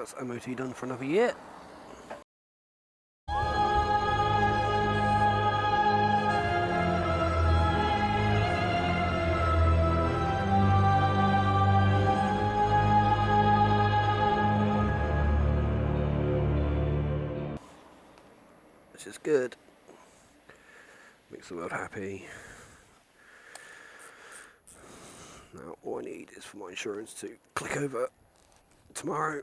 That's MOT done for another year. Which is good. Makes the world happy. Now all I need is for my insurance to click over tomorrow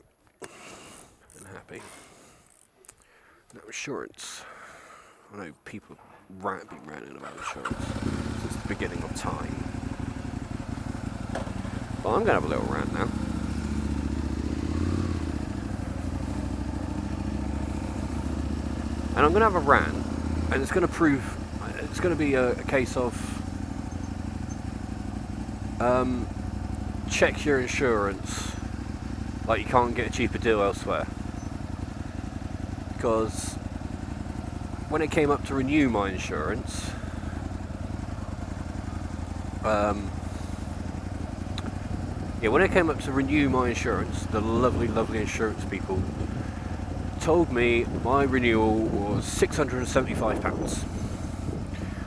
and happy. Now insurance. I know people have been ranting about insurance since the beginning of time. But I'm going to have a little rant now. And I'm going to have a rant, and it's going to prove, it's going to be a case of check your insurance like you can't get a cheaper deal elsewhere. Because when it came up to renew my insurance, when it came up to renew my insurance, the lovely insurance people told me my renewal was £675,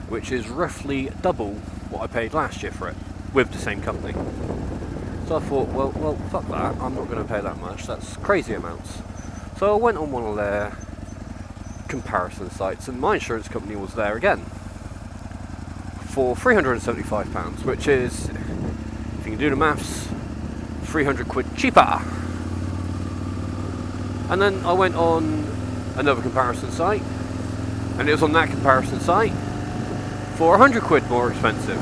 which is roughly double what I paid last year for it, with the same company. So I thought, well, fuck that, I'm not going to pay that much, that's crazy amounts. So I went on one of their comparison sites, and my insurance company was there again for £375, which is, if you can do the maths, 300 quid cheaper. And then I went on another comparison site, and it was on that comparison site for 100 quid more expensive,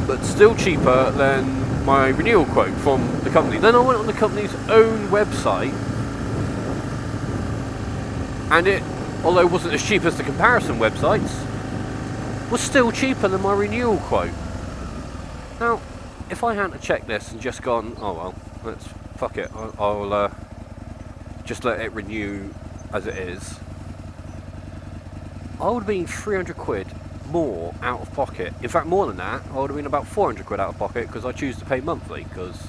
but still cheaper than my renewal quote from the company. Then I went on the company's own website, and it, although it wasn't as cheap as the comparison websites, was still cheaper than my renewal quote. Now, if I hadn't checked this and just gone, oh well, let's fuck it, I'll just let it renew as it is, I would have been 300 quid more out of pocket. In fact, more than that, I would have been about 400 quid out of pocket, because I choose to pay monthly, because,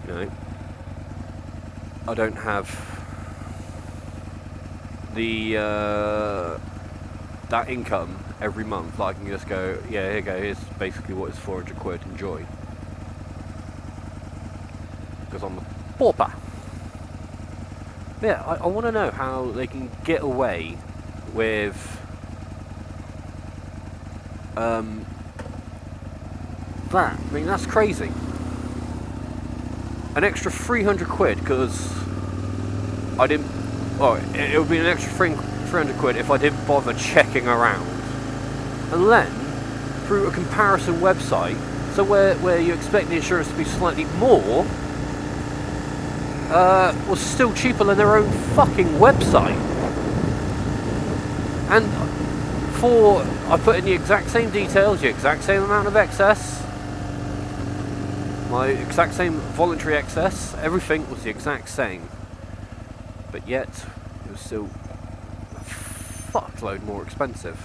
you know, I don't have the that income every month that I can just go, yeah, here you go, here's basically what is 400 quid, enjoy. Because I'm a pauper. Yeah, I want to know how they can get away with that. I mean, that's crazy. An extra 300 quid because I didn't. Well, it would be an extra 300 quid if I didn't bother checking around. And then, through a comparison website, so where you expect the insurance to be slightly more, was still cheaper than their own fucking website. And I put in the exact same details, the exact same amount of excess, my exact same voluntary excess, everything was the exact same. But yet, it was still a fuckload more expensive.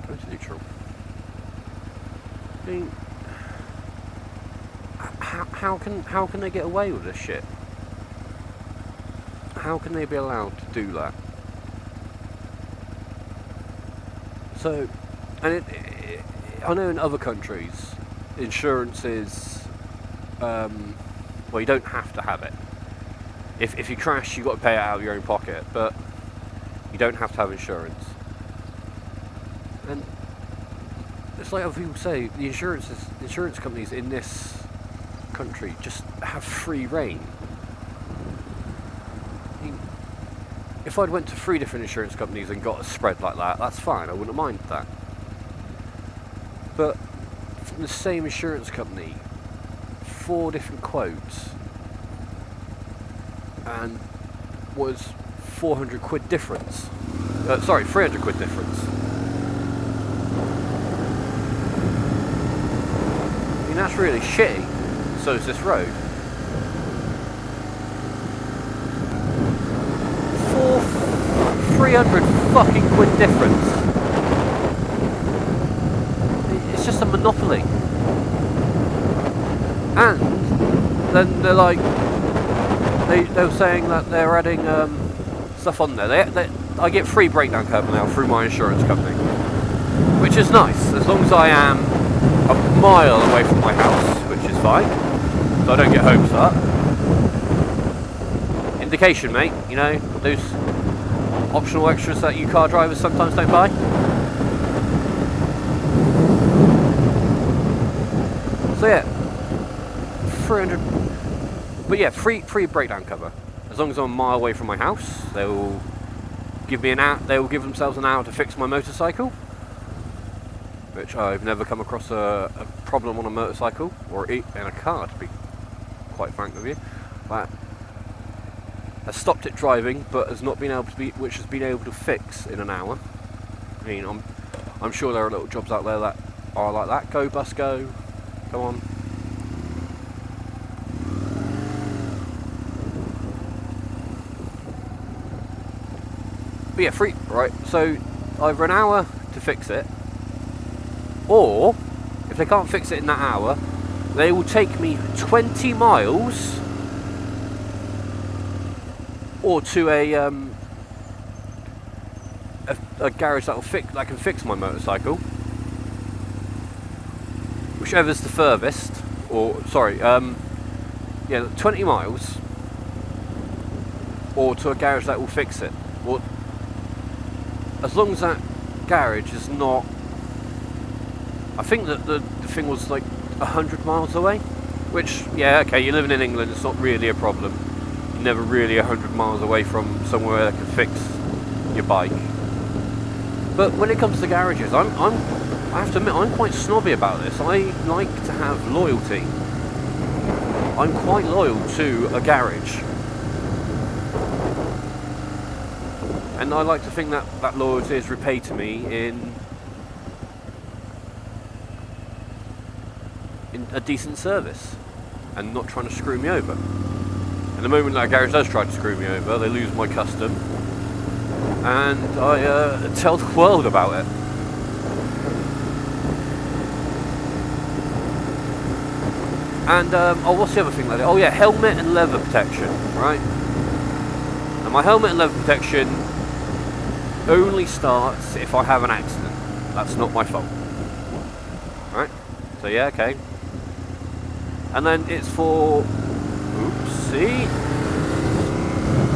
Go to neutral. I mean, how can they get away with this shit? How can they be allowed to do that? So, and I know in other countries, insurance is, well, you don't have to have it. If you crash, you've got to pay it out of your own pocket, but you don't have to have insurance. And it's like other people say, the insurance companies in this country just have free reign. I mean, if I'd went to 3 different insurance companies and got a spread like that, that's fine, I wouldn't mind that. But from the same insurance company, 4 different quotes, and was 400 quid difference. Sorry, 300 quid difference. I mean, that's really shitty. So is this road. 300 fucking quid difference. It's just a monopoly. And then they're like, they were saying that they're adding stuff on there. I get free breakdown cover now through my insurance company, which is nice, as long as I am a mile away from my house, which is fine, so I don't get home start. Indication, mate, you know, those optional extras that you car drivers sometimes don't buy. So yeah, 300, but yeah, free breakdown cover. As long as I'm a mile away from my house, they will give me they will give themselves an hour to fix my motorcycle, which I've never come across a problem on a motorcycle, or in a car, to be quite frank with you. But has stopped it driving, but has not been able to which has been able to fix in an hour. I mean, I'm sure there are little jobs out there that are like that. Go bus go, come on. But yeah, free, right, so either an hour to fix it, or if they can't fix it in that hour, they will take me 20 miles or to a garage that can fix my motorcycle, whichever's the furthest, or sorry, yeah, 20 miles, or to a garage that will fix it. Or as long as that garage is not, I think that the thing was like 100 miles away, which, yeah, okay, you're living in England, it's not really a problem. You're never really 100 miles away from somewhere that can fix your bike. But when it comes to garages, I have to admit, I'm quite snobby about this. I like to have loyalty. I'm quite loyal to a garage. And I like to think that that loyalty is repaid to me in a decent service and not trying to screw me over. And the moment that garage does try to screw me over, they lose my custom, and I tell the world about it. And oh, what's the other thing like that? Oh yeah, helmet and leather protection, right? And my helmet and leather protection only starts if I have an accident. That's not my fault. Right? So yeah, okay. And then it's for, oopsie,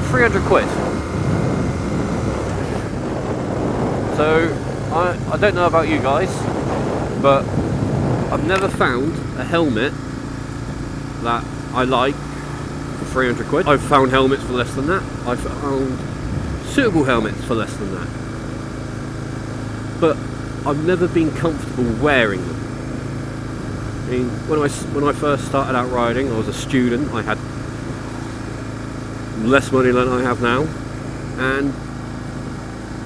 300 quid. So, I don't know about you guys, but I've never found a helmet that I like for 300 quid. I've found helmets for less than that. I've found suitable helmets for less than that. But I've never been comfortable wearing them. I mean, when I first started out riding, I was a student. I had less money than I have now, and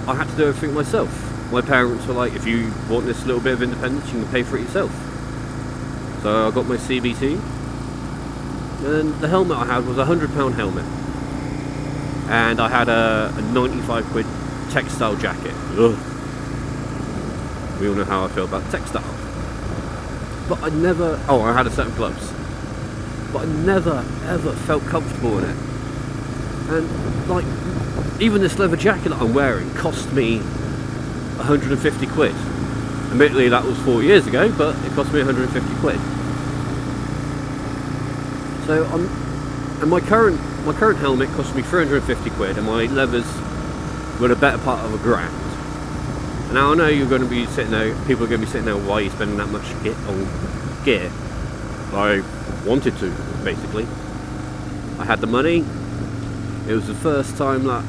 I had to do everything myself. My parents were like, if you want this little bit of independence, you can pay for it yourself. So I got my CBT, and the helmet I had was a £100 helmet, and I had a 95 quid textile jacket. Ugh. We all know how I feel about textile. But I never, oh, I had a set of gloves, but I never ever felt comfortable in it. And like, even this leather jacket that I'm wearing cost me 150 quid. Admittedly that was 4 years ago, but it cost me 150 quid. So and my current helmet cost me 350 quid, and my leathers were the better part of £1,000. Now I know you're going to be sitting there, people are going to be sitting there, why are you spending that much on gear? I wanted to, basically. I had the money. It was the first time that,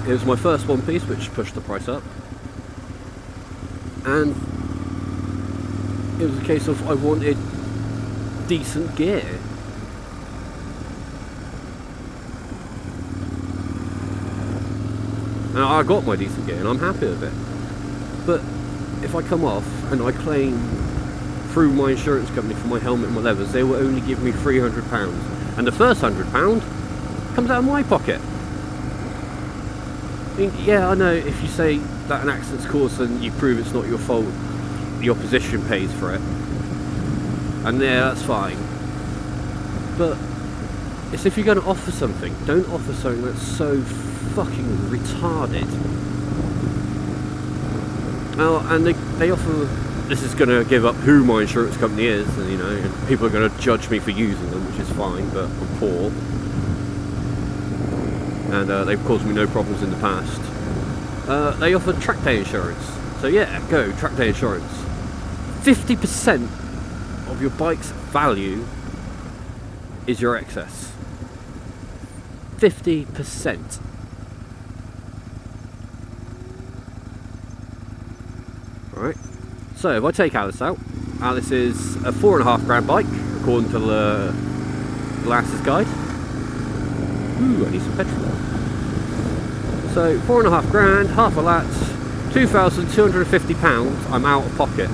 it was my first one piece, which pushed the price up. And it was a case of I wanted decent gear. Now I got my decent gear and I'm happy with it. But if I come off and I claim through my insurance company for my helmet and my leathers, they will only give me £300. And the first £100 comes out of my pocket. I mean, yeah, I know if you say that an accident's caused and you prove it's not your fault, the opposition pays for it. And yeah, that's fine. But It's if you're going to offer something, don't offer something that's so fucking retarded. Well, and they offer, this is going to give up who my insurance company is, and you know, and people are going to judge me for using them, which is fine, but I'm poor. And they've caused me no problems in the past. They offer track day insurance. So yeah, go, track day insurance. 50% of your bike's value is your excess. 50%. Alright, so if I take Alice out, Alice is a 4.5 grand bike, according to the Glasses guide. Ooh, I need some petrol. So 4.5 grand, half of that, £2,250, I'm out of pocket.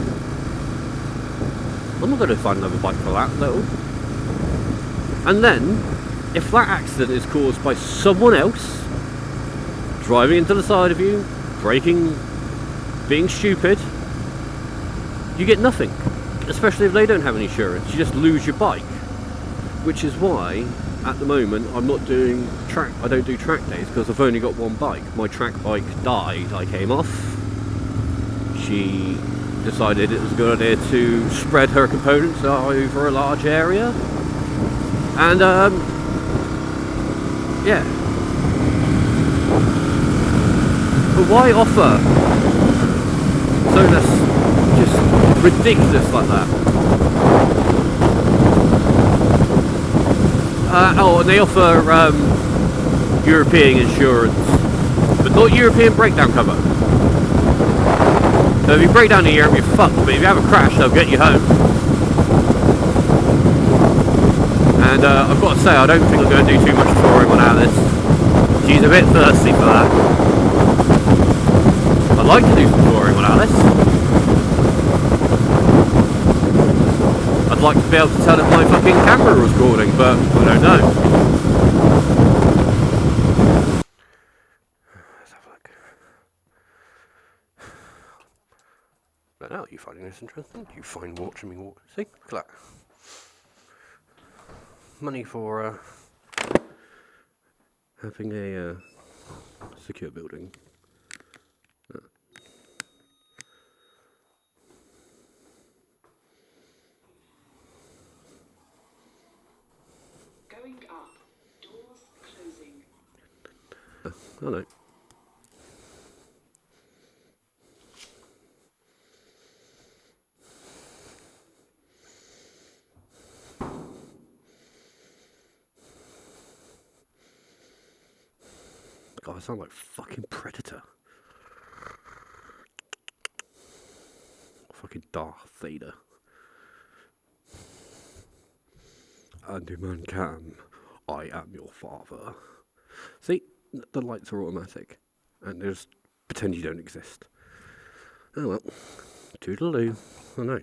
I'm not going to find another bike for that, though. And then, if that accident is caused by someone else driving into the side of you, braking, being stupid, you get nothing. Especially if they don't have any insurance, you just lose your bike. Which is why, at the moment, I'm not doing I don't do track days because I've only got one bike. My track bike died, I came off. She decided it was a good idea to spread her components over a large area. And, yeah. But why offer something that's just ridiculous like that? Oh, and they offer European insurance, but not European breakdown cover. So if you break down in Europe, you're fucked, but if you have a crash, they'll get you home. And I've got to say, I don't think I'm going to do too much touring on Alice. She's a bit thirsty for that. I'd like to do some touring on Alice. I'd like to be able to tell if my fucking camera was recording, but I don't know. Let's have a look. But now, you finding this interesting? You find watching me walk? See? Look at that. Money for having a secure building. Going up. Doors closing. I know. God, I sound like fucking Predator. Fucking Darth Vader. Andy Cam, I am your father. See, the lights are automatic, and just pretend you don't exist. Oh well, toodaloo. I know.